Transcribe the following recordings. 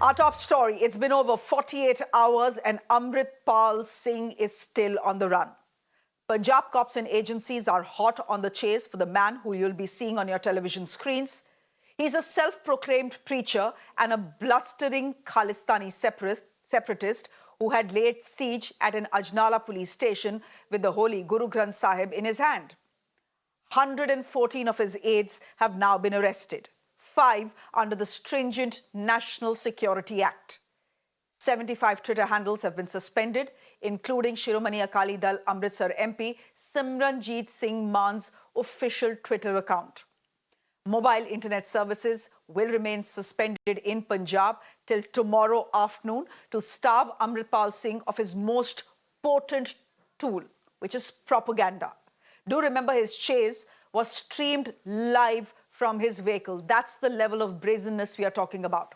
Our top story, it's been over 48 hours and Amritpal Singh is still on the run. Punjab cops and agencies are hot on the chase for the man who you'll be seeing on your television screens. He's a self-proclaimed preacher and a blustering Khalistani separatist who had laid siege at an Ajnala police station with the holy Guru Granth Sahib in his hand. 114 of his aides have now been arrested. 5 under the stringent National Security Act. 75 Twitter handles have been suspended, including Shiromani Akali Dal Amritsar MP Simranjeet Singh Man's official Twitter account. Mobile internet services will remain suspended in Punjab till tomorrow afternoon to starve Amritpal Singh of his most potent tool, which is propaganda. Do remember his chase was streamed live from his vehicle. That's the level of brazenness we are talking about.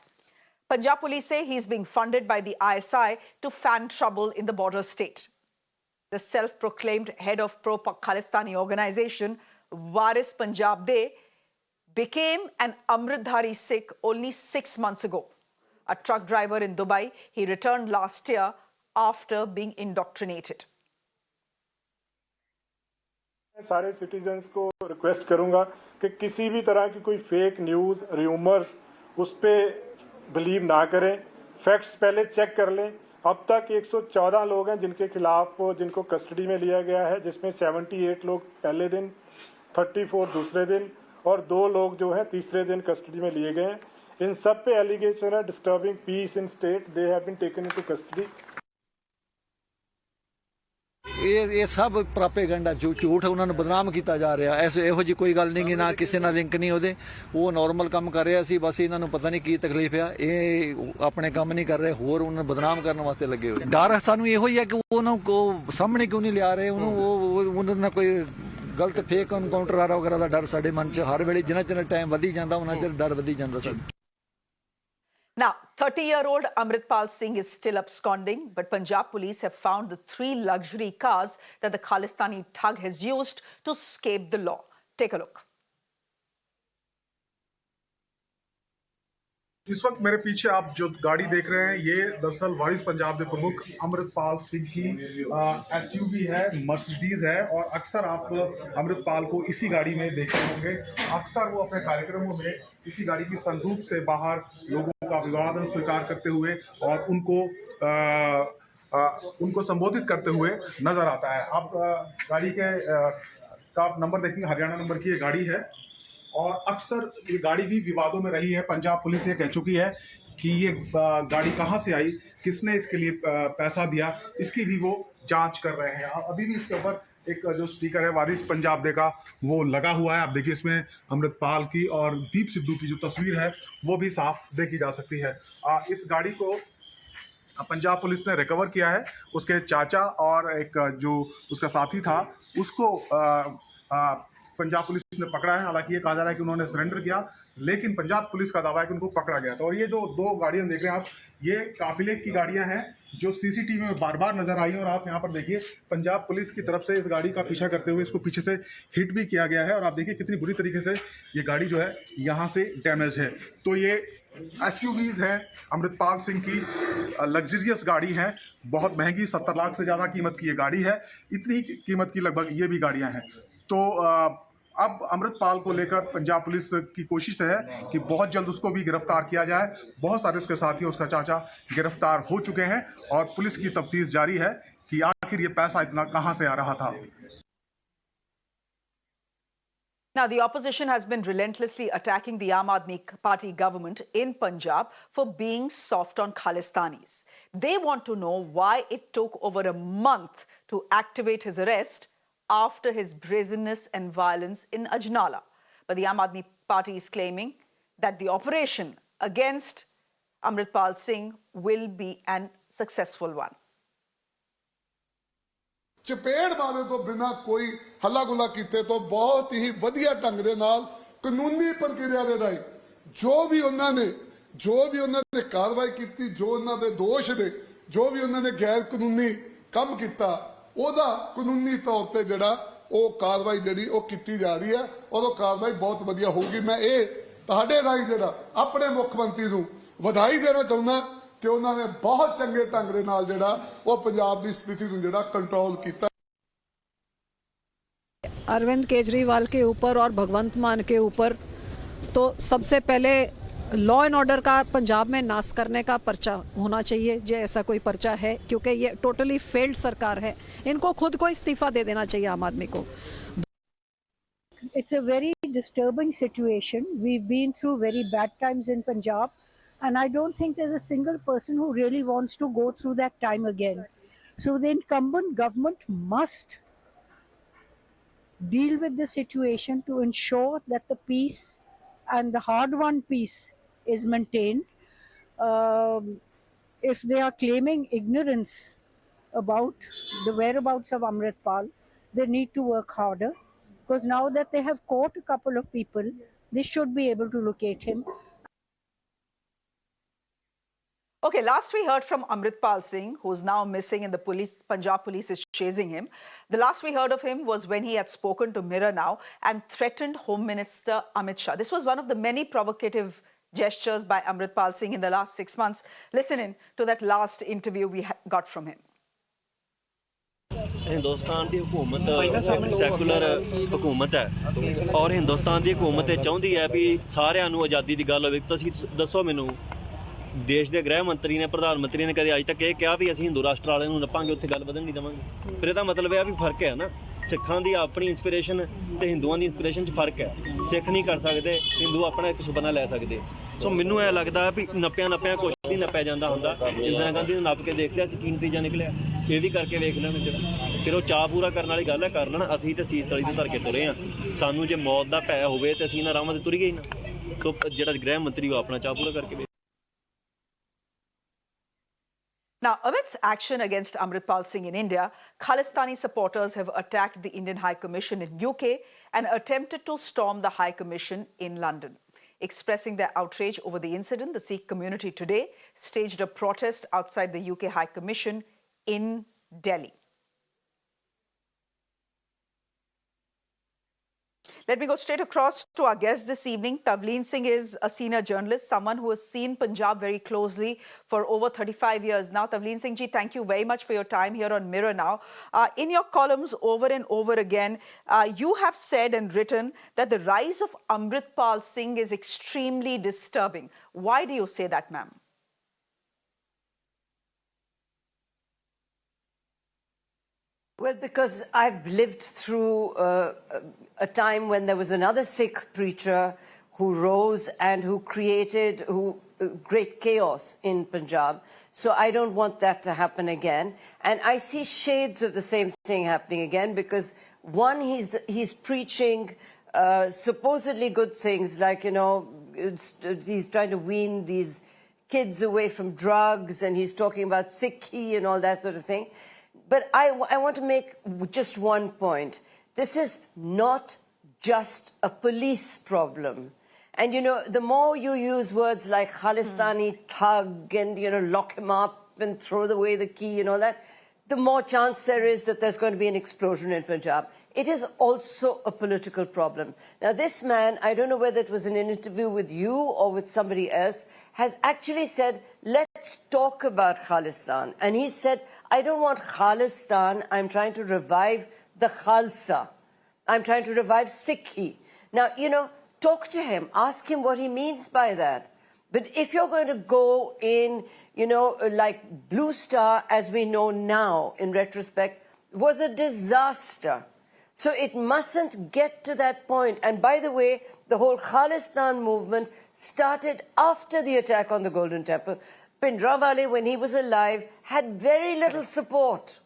Punjab police say he's being funded by the ISI to fan trouble in the border state. The self-proclaimed head of pro-Khalistani organization, Waris Punjab De, became an Amritdhari Sikh only 6 months ago. A truck driver in Dubai, he returned last year after being indoctrinated. सारे citizens को request करूंगा कि किसी भी तरह की कोई fake news rumours उस पर बिलीव ना करें, फैक्ट्स पहले चेक कर लें। अब तक 114 लोग हैं जिनके खिलाफ जिनको कस्टडी में लिया गया है, जिसमें 78 लोग पहले दिन, 34 दूसरे दिन और 2 लोग जो हैं तीसरे दिन कस्टडी में लिए गए हैं। इन सब पे एलिगेशन है disturbing peace in state, they have been taken into custody. ये सब प्रोपेगेंडा झूठ उन्होंने बदनाम किया जा रहा है। ਇਹੋ जी कोई गल नहीं कि ना किसी ना लिंक नहीं ਉਹਦੇ, वो नॉर्मल काम कर रहा सी, बस इन्होंने पता नहीं की तकलीफ है, ये अपने काम नहीं कर रहे, होर उन्हें बदनाम करने वास्ते लगे हुए। डर सानू ਇਹੋ ही है कि उन्होंने को सामने क्यों नहीं लिया रहे, उन्होंने कोई गलत फेक एनकाउंटर वगैरह का डर साडे मन च हर वेले जिन्ना चिर टाइम वधी जांदा उन्ना चिर डर वधी जांदा। Now, 30-year-old Amritpal Singh is still absconding, but Punjab police have found the 3 luxury cars that the Khalistani thug has used to escape the law. Take a look. इस वक्त मेरे पीछे आप जो गाड़ी देख रहे हैं, ये दरअसल वारिस पंजाब के प्रमुख अमृतपाल सिंह की एसयूवी है, मर्सिडीज है। और अक्सर आप अमृतपाल को इसी गाड़ी में देखते होंगे। अक्सर वो अपने कार्यक्रमों में इसी गाड़ी की संदूक से बाहर लोगों का अभिवादन स्वीकार करते हुए और उनको संबोधित करते हुए नजर आता है। आप गाड़ी के का नंबर देखेंगे, हरियाणा नंबर की ये गाड़ी है और अक्सर ये गाड़ी भी विवादों में रही है। पंजाब पुलिस ये कह चुकी है कि ये गाड़ी कहां से आई, किसने इसके लिए पैसा दिया, इसकी भी वो जांच कर रहे हैं। अभी भी इसके ऊपर एक जो स्टिकर है वारिस पंजाब दे का वो लगा हुआ है। आप देखिए इसमें अमृतपाल की और दीप सिद्धू की जो तस्वीर है वो भी साफ देखी जा सकती है। इस गाड़ी को पंजाब पुलिस ने रिकवर किया है। उसके चाचा और एक जो उसका साथी था उसको पंजाब पुलिस ने पकड़ा है। हालांकि ये कहा जा रहा है कि उन्होंने सरेंडर किया, लेकिन पंजाब पुलिस का दावा है कि उनको पकड़ा गया था। और ये जो 2 गाड़ियां देख रहे हैं आप, ये काफिले की गाड़ियां हैं जो सीसीटीवी में बार बार नजर आई हैं। और आप यहाँ पर देखिए पंजाब पुलिस की तरफ से इस गाड़ी का पीछा करते हुए इसको पीछे से हिट भी किया गया है। और आप देखिए कितनी बुरी तरीके से ये गाड़ी जो है यहाँ से डैमेज है। तो ये एसयूवीज हैं अमृतपाल सिंह की, लग्जरियस गाड़ी है, बहुत महंगी, 70 लाख से ज़्यादा कीमत की ये गाड़ी है। इतनी कीमत की लगभग ये भी गाड़ियाँ हैं। तो अब अमृतपाल को लेकर पंजाब पुलिस की कोशिश है कि बहुत जल्द उसको भी गिरफ्तार किया जाए। बहुत सारे उसके साथी, उसका चाचा गिरफ्तार हो चुके हैं और पुलिस की तफ्तीश जारी है कि आखिर ये पैसा इतना कहां से आ रहा था। Now, the opposition has been relentlessly attacking the Aam Aadmi Party government in Punjab for being soft on Khalistanis. They want to know why it took over a month to activate his arrest after his brazenness and violence in Ajnala. But the Aam Aadmi Party is claiming that the operation against Amritpal Singh will be an successful one. चपेड़ वाले तो बिना कोई हल्ला गुल्ला किए तो बहुत ही वधिया ढंग दे नाल कानूनी प्रक्रिया दे राही जो भी उन्होंने कार्रवाई की, जो उन्होंने दोष ने, जो भी उन्होंने गैर कानूनी काम किया, ਉਹਦਾ ਕਾਨੂੰਨੀ ਤੌਰ ਤੇ ਜਿਹੜਾ ਉਹ ਕਾਰਵਾਈ ਜਿਹੜੀ ਉਹ ਕੀਤੀ ਜਾ ਰਹੀ ਹੈ ਔਰ ਉਹ ਕਾਰਵਾਈ ਬਹੁਤ ਵਧੀਆ ਹੋਊਗੀ। ਮੈਂ ਇਹ ਤੁਹਾਡੇ ਰਾਹੀਂ ਜਿਹੜਾ ਆਪਣੇ ਮੁੱਖ ਮੰਤਰੀ ਨੂੰ ਵਧਾਈ ਦੇਣਾ ਚਾਹੁੰਦਾ ਕਿ ਉਹਨਾਂ ਨੇ ਬਹੁਤ ਚੰਗੇ ਢੰਗ ਦੇ ਨਾਲ ਜਿਹੜਾ ਉਹ ਪੰਜਾਬ ਦੀ ਸਥਿਤੀ ਨੂੰ ਜਿਹੜਾ ਕੰਟਰੋਲ ਕੀਤਾ। अरविंद केजरीवाल के ऊपर और भगवंत मान के ऊपर तो सबसे पहले लॉ एंड ऑर्डर का पंजाब में नाश करने का पर्चा होना चाहिए, जो ऐसा कोई पर्चा है, क्योंकि ये टोटली फेल्ड सरकार है। इनको खुद को इस्तीफा दे देना चाहिए आम आदमी को। It's a very disturbing situation. We've been through very bad times in Punjab, and I don't think there's a single person who really wants to go through that time again. So the incumbent government must deal with the situation to ensure that the peace and the hard-won peace is maintained. If they are claiming ignorance about the whereabouts of Amritpal, they need to work harder, because now that they have caught a couple of people, they should be able to locate him. Okay, last we heard from Amritpal Singh, who's now missing and the Punjab police is chasing him. The last we heard of him was when he had spoken to Mirror Now and threatened Home Minister Amit Shah. This was one of the many provocative gestures by Amritpal Singh in the last 6 months. Listen in to that last interview we got from him. Hindustan की हुकूमत secular हुकूमत है और हिंदुस्तान की हुकूमत चाहती है भी सारिਆਂ ਨੂੰ आज़ादी की गल होवे। तुसीं दसो मैनूं देश के गृह मंत्री ने प्रधानमंत्री ने कदे अज तक ये कहा भी असीं हिंदू राष्ट्र वाले नूं नप्पांगे उत्थे गल वधन नहीं देवांगे। फिर इहदा मतलब है भी फर्क है ना, सिखां दी अपनी इंस्पिरेशन ते हिंदुआं दी इंस्पिरेशन च फर्क है। सिख नहीं कर सकते, हिंदू अपना एक सुपना लै सकते। सो मैनूं ऐ लगदा भी नप्पिया कुछ नहीं नप्पिया जांदा हुंदा। इंदिरा गांधी ने नप के देख लिया, की नतीजा निकलिया, ये भी करके वेख लैण जिहड़ा। फिर वो चाह पूरा करने वाली गल है, कर लैण। असीं ते सीस तली ते धर के तुरे हां, सानूं जे मौत दा भै होवे ते असीं इन्हां राहां ते तुर गए ना। सो जिहड़ा गृह मंत्री वो अपना चाह पूरा करके। Now, amidst action against Amritpal Singh in India, Khalistani supporters have attacked the Indian High Commission in UK and attempted to storm the High Commission in London. Expressing their outrage over the incident, the Sikh community today staged a protest outside the UK High Commission in Delhi. Let me go straight across to our guest this evening. Tavleen Singh is a senior journalist, someone who has seen Punjab very closely for over 35 years now. Tavleen Singh ji, thank you very much for your time here on Mirror Now. In your columns over and over again, you have said and written that the rise of Amritpal Singh is extremely disturbing. Why do you say that, ma'am? Well, because I've lived through a time when there was another Sikh preacher who rose and who created great chaos in Punjab. So I don't want that to happen again. And I see shades of the same thing happening again because, one, he's preaching supposedly good things like, you know, he's trying to wean these kids away from drugs and he's talking about Sikhi and all that sort of thing. But I want to make just one point. This is not just a police problem. And, you know, the more you use words like Khalistani thug and, you know, lock him up and throw away the key and all that, the more chance there is that there's going to be an explosion in Punjab. It is also a political problem. Now, this man, I don't know whether it was in an interview with you or with somebody else, has actually said, let's talk about Khalistan. And he said, I don't want Khalistan, I'm trying to revive the Khalsa. I'm trying to revive Sikhi. Now, you know, talk to him, ask him what he means by that. But if you're going to go in, you know, like Blue Star, as we know now, in retrospect, was a disaster. So it mustn't get to that point. And by the way, the whole Khalistan movement started after the attack on the Golden Temple. Bhindranwale, when he was alive, had very little support.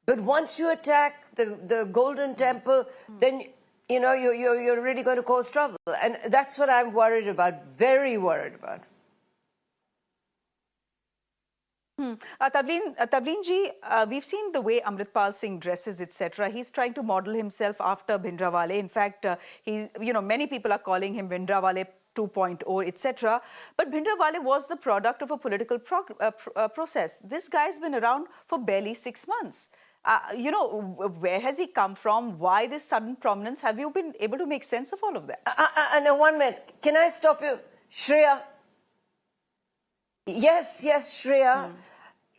But once you attack the Golden Temple, then, you know, you're really going to cause trouble. And that's what I'm worried about, very worried about. Tavleen ji, we've seen the way Amritpal Singh dresses, etc. He's trying to model himself after Bhindranwale. In fact, many people are calling him Bhindranwale 2.0, etc. But Bhindranwale was the product of a political process. This guy's been around for barely 6 months. You know, where has he come from? Why this sudden prominence? Have you been able to make sense of all of that? Now, 1 minute. Can I stop you? Shreya, Yes, Shreya.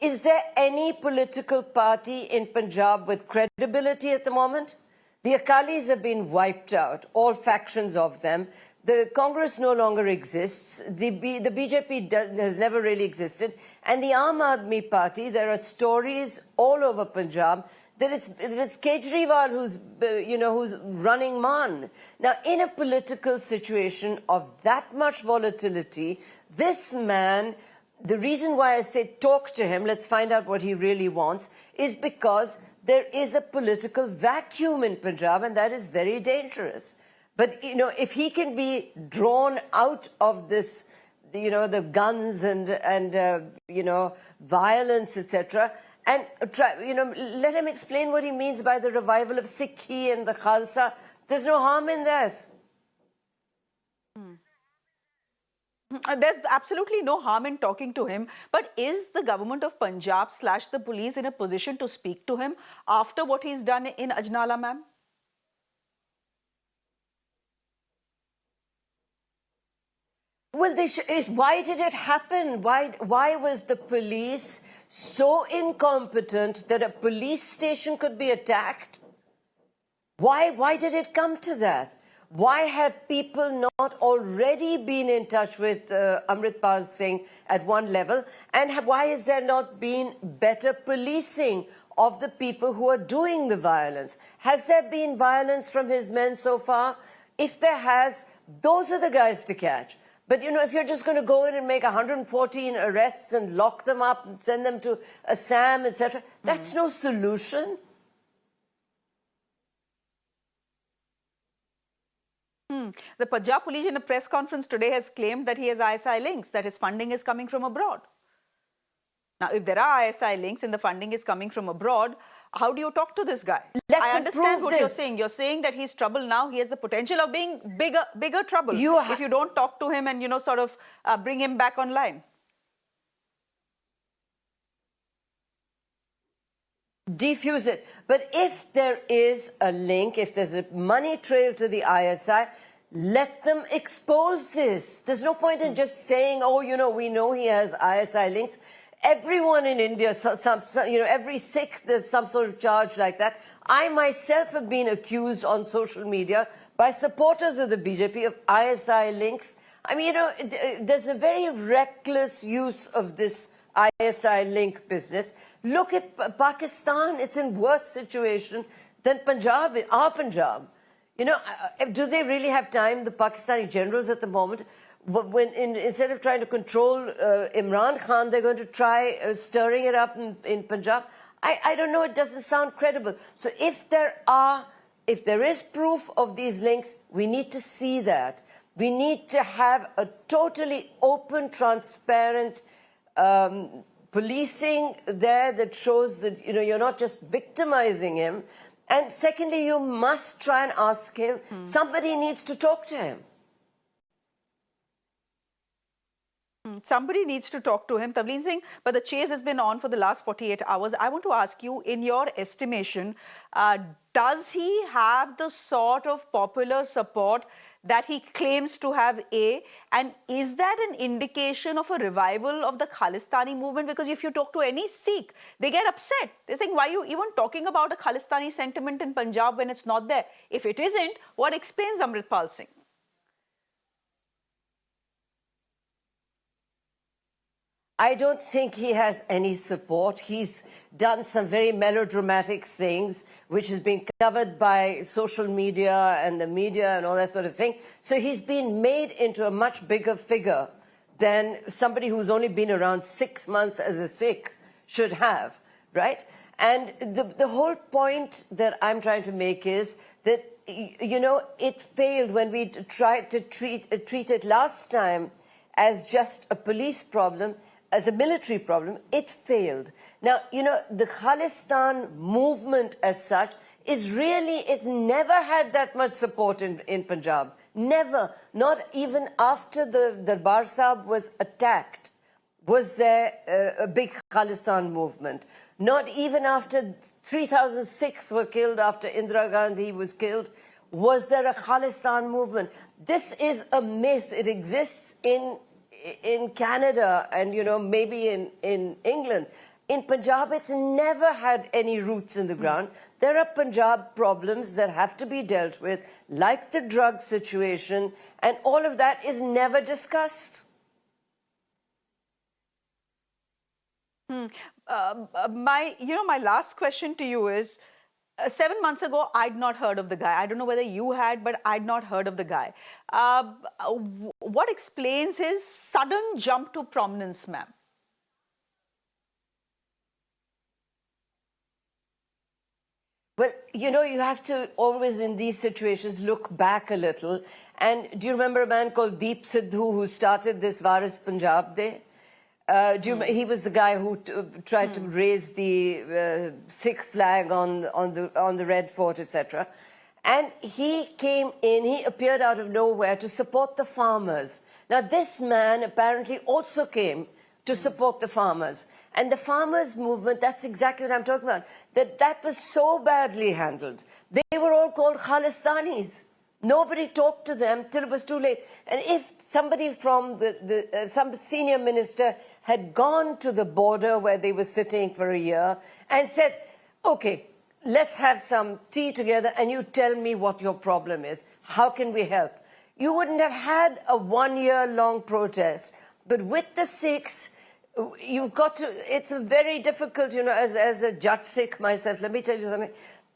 Is there any political party in Punjab with credibility at the moment? The Akalis have been wiped out, all factions of them. The Congress no longer exists. The BJP has never really existed. And the Aam Aadmi Party, there are stories all over Punjab that it's Kejriwal who's running Man. Now, in a political situation of that much volatility, this man, the reason why I say talk to him, let's find out what he really wants, is because there is a political vacuum in Punjab, and that is very dangerous. But, if he can be drawn out of this, the guns and violence, etc., and let him explain what he means by the revival of Sikhi and the Khalsa, there's no harm in that. There's absolutely no harm in talking to him, but is the government of Punjab / the police in a position to speak to him after what he's done in Ajnala, ma'am? Well, why did it happen? Why was the police so incompetent that a police station could be attacked? Why did it come to that? Why have people not already been in touch with Amritpal Singh at one level? And why has there not been better policing of the people who are doing the violence? Has there been violence from his men so far? If there has, those are the guys to catch. But, if you're just going to go in and make 114 arrests and lock them up and send them to Assam, etc., that's no solution. The Punjab police in a press conference today has claimed that he has ISI links, that his funding is coming from abroad. Now, if there are ISI links and the funding is coming from abroad, how do you talk to this guy? I understand what you're saying. You're saying that he's trouble now. He has the potential of being bigger trouble if you don't talk to him and, bring him back online. Defuse it. But if there is a link, if there's a money trail to the ISI, let them expose this. There's no point in just saying, we know he has ISI links. Everyone in India, every Sikh, there's some sort of charge like that. I myself have been accused on social media by supporters of the BJP of ISI links. I mean, there's a very reckless use of this ISI link business. Look at Pakistan. It's in worse situation than Punjab, our Punjab. Do they really have time, the Pakistani generals at the moment? Instead of trying to control Imran Khan, they're going to try stirring it up in Punjab. I don't know, it doesn't sound credible. So if there is proof of these links, we need to see that. We need to have a totally open, transparent policing there that shows that, you're not just victimizing him. And secondly, you must try and ask him, somebody needs to talk to him. Somebody needs to talk to him, Tavleen Singh, but the chase has been on for the last 48 hours. I want to ask you, in your estimation, does he have the sort of popular support that he claims to have, and is that an indication of a revival of the Khalistani movement? Because if you talk to any Sikh, they get upset. They're saying, why are you even talking about a Khalistani sentiment in Punjab when it's not there? If it isn't, what explains Amritpal Singh? I don't think he has any support. He's done some very melodramatic things, which has been covered by social media and the media and all that sort of thing. So he's been made into a much bigger figure than somebody who's only been around 6 months as a Sikh should have, right? And the whole point that I'm trying to make is that, it failed when we tried to treat it last time as just a police problem, as a military problem. It failed. Now, the Khalistan movement as such it's never had that much support in Punjab. Never. Not even after the Darbar Sahib was attacked was there a big Khalistan movement. Not even after 3,006 were killed, after Indira Gandhi was killed, was there a Khalistan movement. This is a myth. It exists in in Canada and, you know, maybe in England. In Punjab, it's never had any roots in the ground. There are Punjab problems that have to be dealt with, like the drug situation, and all of that is never discussed. My last question to you is, 7 months ago, I'd not heard of the guy. I don't know whether you had, but I'd not heard of the guy. What explains his sudden jump to prominence, ma'am? Well, you know, you have to always, in these situations, look back a little. And do you remember a man called Deep Sidhu who started this Amidst Punjab Day? He was the guy who tried to raise the Sikh flag on the Red Fort, etc. And he came in, he appeared out of nowhere to support the farmers. Now, this man apparently also came to support the farmers. And the farmers' movement, that's exactly what I'm talking about, that was so badly handled. They were all called Khalistanis. Nobody talked to them till it was too late. And if somebody from some senior minister had gone to the border where they were sitting for a year and said, okay, let's have some tea together and you tell me what your problem is. How can we help? You wouldn't have had a 1-year-long protest. But with the Sikhs, you've got to, it's a very difficult, you know, as a Jat Sikh myself, let me tell you something.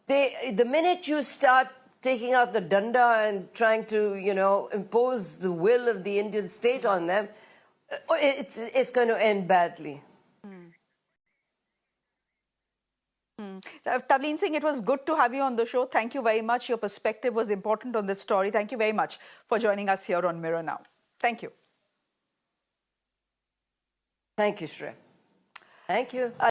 The minute you start taking out the danda and trying to, you know, impose the will of the Indian state on them, it's going to end badly. Tavleen Singh, it was good to have you on the show. Thank you very much. Your perspective was important on this story. Thank you very much for joining us here on Mirror Now. Thank you. Thank you, Shreya. Thank you.